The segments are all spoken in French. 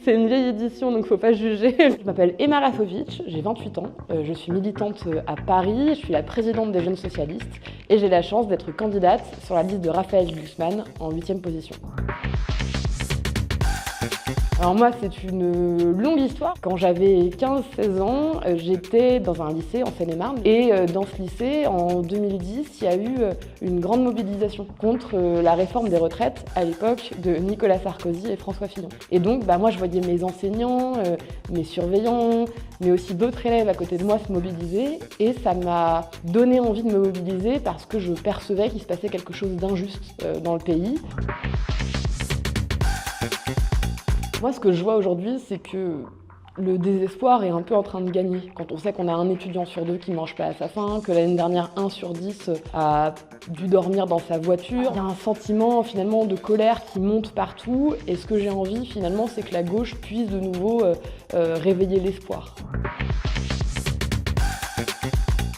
C'est une vieille édition, donc faut pas juger. Je m'appelle Emma Rafovic, j'ai 28 ans, je suis militante à Paris, je suis la présidente des Jeunes Socialistes et j'ai la chance d'être candidate sur la liste de Raphaël Glucksmann en 8e position. Alors moi, c'est une longue histoire. Quand j'avais 15-16 ans, j'étais dans un lycée en Seine-et-Marne. Et dans ce lycée, en 2010, il y a eu une grande mobilisation contre la réforme des retraites à l'époque de Nicolas Sarkozy et François Fillon. Et donc, moi, je voyais mes enseignants, mes surveillants, mais aussi d'autres élèves à côté de moi se mobiliser. Et ça m'a donné envie de me mobiliser parce que je percevais qu'il se passait quelque chose d'injuste dans le pays. Moi, ce que je vois aujourd'hui, c'est que le désespoir est un peu en train de gagner. Quand on sait qu'on a un étudiant sur 2 qui ne mange pas à sa faim, que l'année dernière, 1 sur 10 a dû dormir dans sa voiture, il y a un sentiment finalement de colère qui monte partout. Et ce que j'ai envie finalement, c'est que la gauche puisse de nouveau réveiller l'espoir.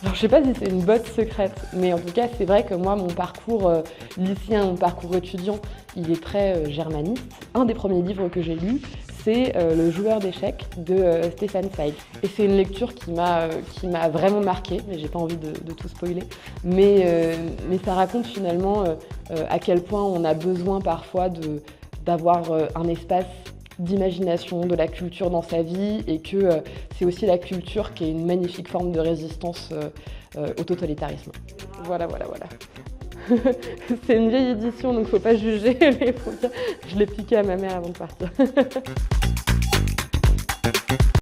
Alors, je sais pas si c'est une botte secrète, mais en tout cas, c'est vrai que moi, mon parcours lycéen, mon parcours étudiant, il est très germaniste. Un des premiers livres que j'ai lu, c'est Le joueur d'échecs de Stefan Zweig. Et c'est une lecture qui m'a vraiment marquée, mais j'ai pas envie de tout spoiler. Mais ça raconte finalement à quel point on a besoin parfois d'avoir un espace d'imagination, de la culture dans sa vie et que c'est aussi la culture qui est une magnifique forme de résistance au totalitarisme. Voilà. C'est une vieille édition, donc faut pas juger, mais je l'ai piqué à ma mère avant de partir.